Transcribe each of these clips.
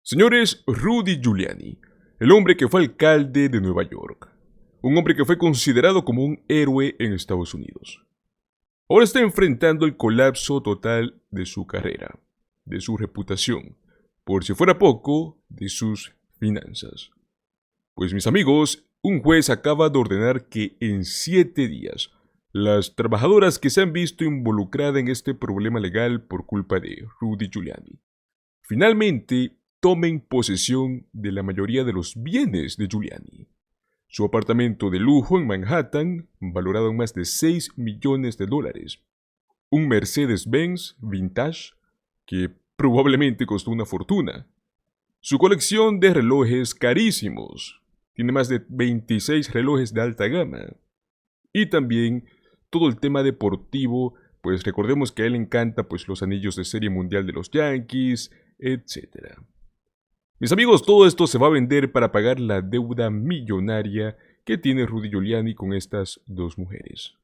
Señores, Rudy Giuliani, el hombre que fue alcalde de Nueva York, un hombre que fue considerado como un héroe en Estados Unidos, ahora está enfrentando el colapso total de su carrera, de su reputación, por si fuera poco, de sus finanzas. Pues mis amigos, un juez acaba de ordenar que en 7 días, las trabajadoras que se han visto involucradas en este problema legal por culpa de Rudy Giuliani, finalmente tomen posesión de la mayoría de los bienes de Giuliani. Su apartamento de lujo en Manhattan, valorado en más de $6 millones, un Mercedes-Benz vintage, que probablemente costó una fortuna, su colección de relojes carísimos, tiene más de 26 relojes de alta gama, y también todo el tema deportivo, pues recordemos que a él le encanta pues los anillos de serie mundial de los Yankees, etc. Mis amigos, todo esto se va a vender para pagar la deuda millonaria que tiene Rudy Giuliani con estas dos mujeres.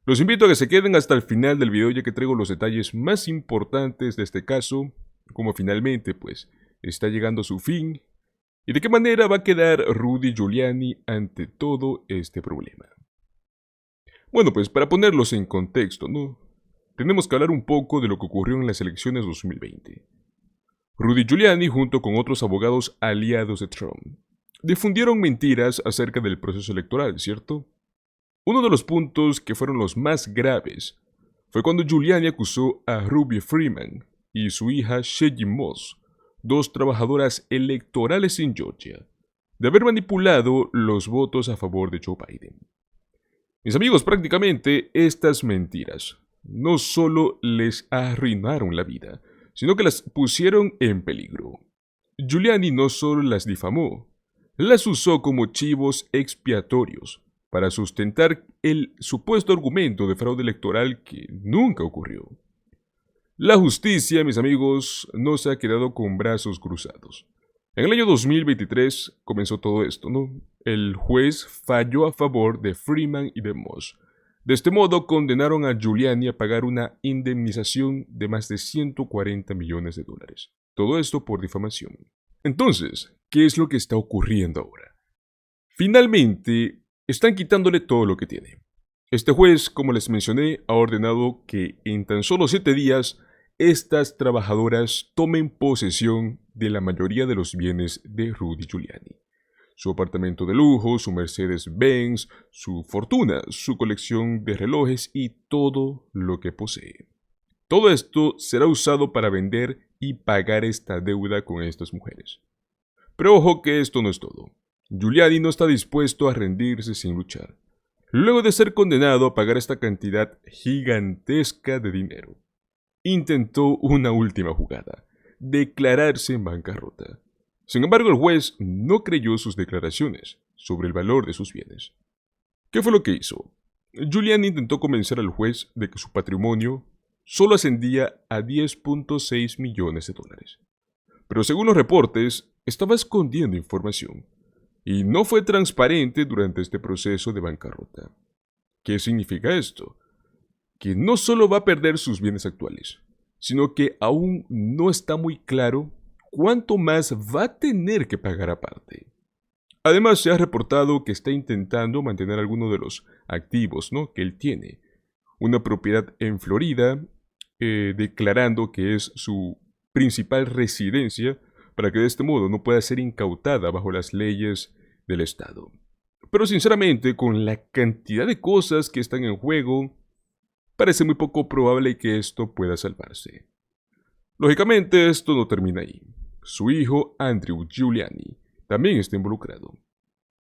Los invito a que se queden hasta el final del video, ya que traigo los detalles más importantes de este caso, como finalmente pues está llegando a su fin y de qué manera va a quedar Rudy Giuliani ante todo este problema. Bueno, pues para ponerlos en contexto, ¿no? Tenemos que hablar un poco de lo que ocurrió en las elecciones 2020. Rudy Giuliani, junto con otros abogados aliados de Trump, difundieron mentiras acerca del proceso electoral, ¿cierto? Uno de los puntos que fueron los más graves fue cuando Giuliani acusó a Ruby Freeman y su hija Shelley Moss, dos trabajadoras electorales en Georgia, de haber manipulado los votos a favor de Joe Biden. Mis amigos, prácticamente estas mentiras no solo les arruinaron la vida, sino que las pusieron en peligro. Giuliani no solo las difamó, las usó como chivos expiatorios para sustentar el supuesto argumento de fraude electoral que nunca ocurrió. La justicia, mis amigos, no se ha quedado con brazos cruzados. En el año 2023 comenzó todo esto, ¿no? El juez falló a favor de Freeman y de Moss. De este modo, condenaron a Giuliani a pagar una indemnización de más de $140 millones. Todo esto por difamación. Entonces, ¿qué es lo que está ocurriendo ahora? Finalmente, están quitándole todo lo que tiene. Este juez, como les mencioné, ha ordenado que en tan solo 7 días, estas trabajadoras tomen posesión de la mayoría de los bienes de Rudy Giuliani. Su apartamento de lujo, su Mercedes-Benz, su fortuna, su colección de relojes y todo lo que posee. Todo esto será usado para vender y pagar esta deuda con estas mujeres. Pero ojo que esto no es todo. Giuliani no está dispuesto a rendirse sin luchar. Luego de ser condenado a pagar esta cantidad gigantesca de dinero, intentó una última jugada: declararse en bancarrota. Sin embargo, el juez no creyó sus declaraciones sobre el valor de sus bienes. ¿Qué fue lo que hizo? Giuliani intentó convencer al juez de que su patrimonio solo ascendía a $10.6 millones. Pero según los reportes, estaba escondiendo información y no fue transparente durante este proceso de bancarrota. ¿Qué significa esto? Que no solo va a perder sus bienes actuales, sino que aún no está muy claro cuánto más va a tener que pagar aparte. Además, se ha reportado que está intentando mantener algunos de los activos, ¿no?, que él tiene. Una propiedad en Florida, declarando que es su principal residencia, para que de este modo no pueda ser incautada bajo las leyes del estado. Pero sinceramente, con la cantidad de cosas que están en juego, parece muy poco probable que esto pueda salvarse. Lógicamente, esto no termina ahí. Su hijo, Andrew Giuliani, también está involucrado.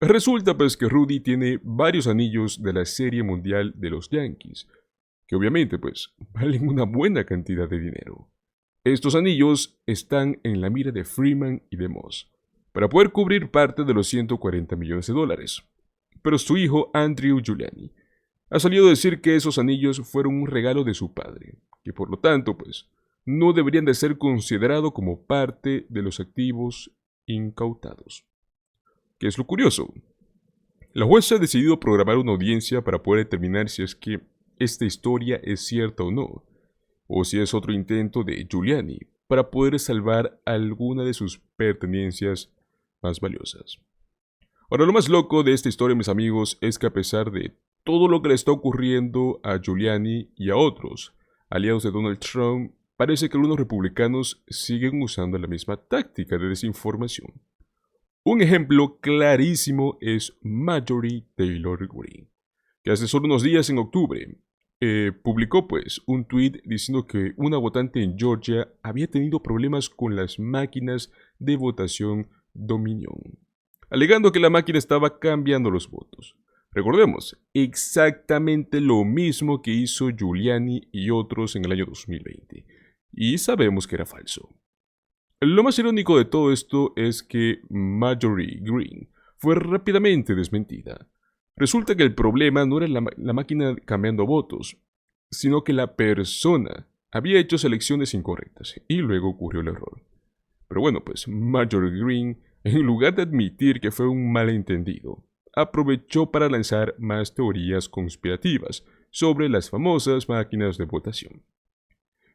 Resulta pues que Rudy tiene varios anillos de la serie mundial de los Yankees, que obviamente pues valen una buena cantidad de dinero. Estos anillos están en la mira de Freeman y de Moss, para poder cubrir parte de los $140 millones. Pero su hijo, Andrew Giuliani, ha salido a decir que esos anillos fueron un regalo de su padre, que por lo tanto pues no deberían de ser considerados como parte de los activos incautados. ¿Qué es lo curioso? La jueza ha decidido programar una audiencia para poder determinar si es que esta historia es cierta o no, o si es otro intento de Giuliani para poder salvar alguna de sus pertenencias más valiosas. Ahora, lo más loco de esta historia, mis amigos, es que a pesar de todo lo que le está ocurriendo a Giuliani y a otros aliados de Donald Trump, parece que algunos republicanos siguen usando la misma táctica de desinformación. Un ejemplo clarísimo es Marjorie Taylor Greene, que hace solo unos días en octubre publicó pues un tweet diciendo que una votante en Georgia había tenido problemas con las máquinas de votación Dominion, alegando que la máquina estaba cambiando los votos. Recordemos, exactamente lo mismo que hizo Giuliani y otros en el año 2020, y sabemos que era falso. Lo más irónico de todo esto es que Marjorie Greene fue rápidamente desmentida. Resulta que el problema no era la máquina cambiando votos, sino que la persona había hecho selecciones incorrectas y luego ocurrió el error. Pero bueno, pues Marjorie Greene, en lugar de admitir que fue un malentendido, aprovechó para lanzar más teorías conspirativas sobre las famosas máquinas de votación.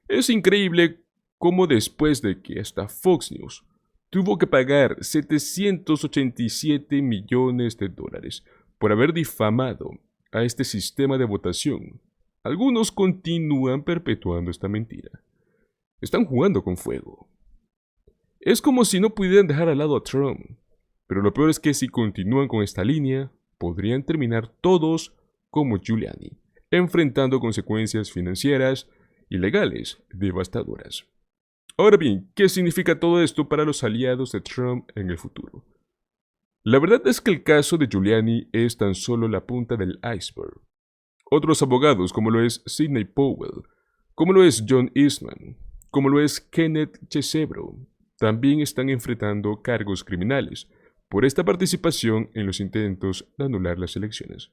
Es increíble cómo después de que hasta Fox News tuvo que pagar 787 millones de dólares por haber difamado a este sistema de votación, algunos continúan perpetuando esta mentira. Están jugando con fuego. Es como si no pudieran dejar al lado a Trump, pero lo peor es que si continúan con esta línea, podrían terminar todos como Giuliani, enfrentando consecuencias financieras y legales devastadoras. Ahora bien, ¿qué significa todo esto para los aliados de Trump en el futuro? La verdad es que el caso de Giuliani es tan solo la punta del iceberg. Otros abogados, como lo es Sidney Powell, como lo es John Eastman, como lo es Kenneth Chesebro, también están enfrentando cargos criminales por esta participación en los intentos de anular las elecciones.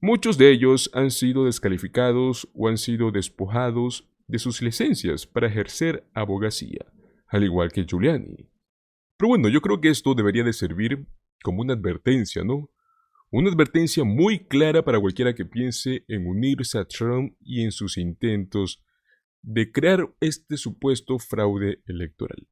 Muchos de ellos han sido descalificados o han sido despojados de sus licencias para ejercer abogacía, al igual que Giuliani. Pero bueno, yo creo que esto debería de servir como una advertencia, ¿no? Una advertencia muy clara para cualquiera que piense en unirse a Trump y en sus intentos de crear este supuesto fraude electoral.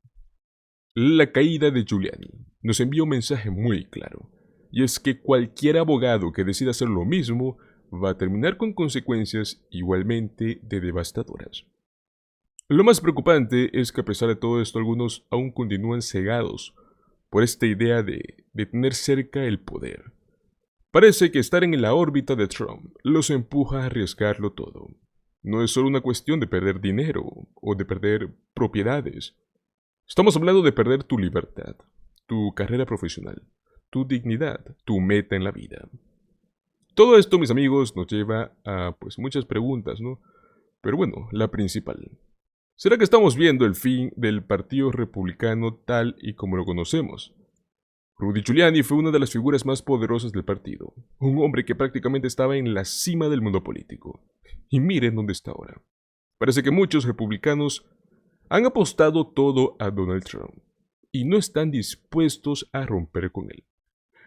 La caída de Giuliani nos envía un mensaje muy claro, y es que cualquier abogado que decida hacer lo mismo va a terminar con consecuencias igualmente devastadoras. Lo más preocupante es que a pesar de todo esto, algunos aún continúan cegados por esta idea de tener cerca el poder. Parece que estar en la órbita de Trump los empuja a arriesgarlo todo. No es solo una cuestión de perder dinero o de perder propiedades. Estamos hablando de perder tu libertad, tu carrera profesional, tu dignidad, tu meta en la vida. Todo esto, mis amigos, nos lleva a muchas preguntas, ¿no? Pero bueno, la principal. ¿Será que estamos viendo el fin del Partido Republicano tal y como lo conocemos? Rudy Giuliani fue una de las figuras más poderosas del partido, un hombre que prácticamente estaba en la cima del mundo político. Y miren dónde está ahora. Parece que muchos republicanos han apostado todo a Donald Trump y no están dispuestos a romper con él,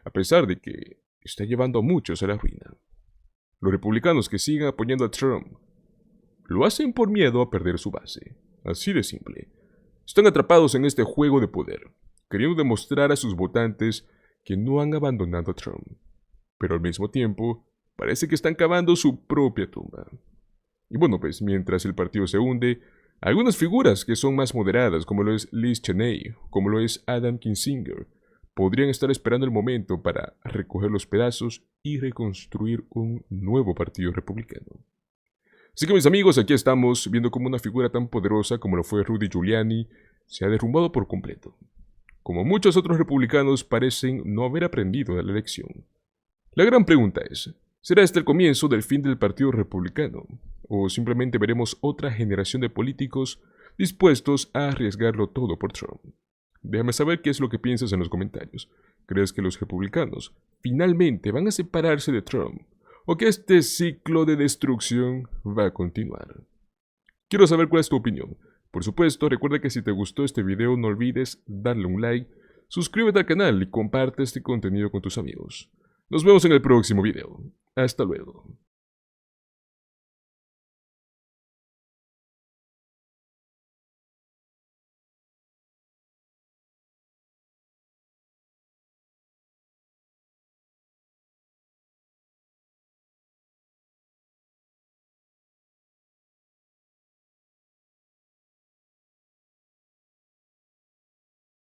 a pesar de que está llevando a muchos a la ruina. Los republicanos que siguen apoyando a Trump lo hacen por miedo a perder su base. Así de simple. Están atrapados en este juego de poder, queriendo demostrar a sus votantes que no han abandonado a Trump. Pero al mismo tiempo, parece que están cavando su propia tumba. Y bueno, pues mientras el partido se hunde, algunas figuras que son más moderadas, como lo es Liz Cheney, como lo es Adam Kinzinger, podrían estar esperando el momento para recoger los pedazos y reconstruir un nuevo partido republicano. Así que mis amigos, aquí estamos viendo cómo una figura tan poderosa como lo fue Rudy Giuliani se ha derrumbado por completo. Como muchos otros republicanos parecen no haber aprendido de la elección. La gran pregunta es, ¿será este el comienzo del fin del Partido Republicano? ¿O simplemente veremos otra generación de políticos dispuestos a arriesgarlo todo por Trump? Déjame saber qué es lo que piensas en los comentarios. ¿Crees que los republicanos finalmente van a separarse de Trump? ¿O que este ciclo de destrucción va a continuar? Quiero saber cuál es tu opinión. Por supuesto, recuerda que si te gustó este video no olvides darle un like, suscríbete al canal y comparte este contenido con tus amigos. Nos vemos en el próximo video. Hasta luego.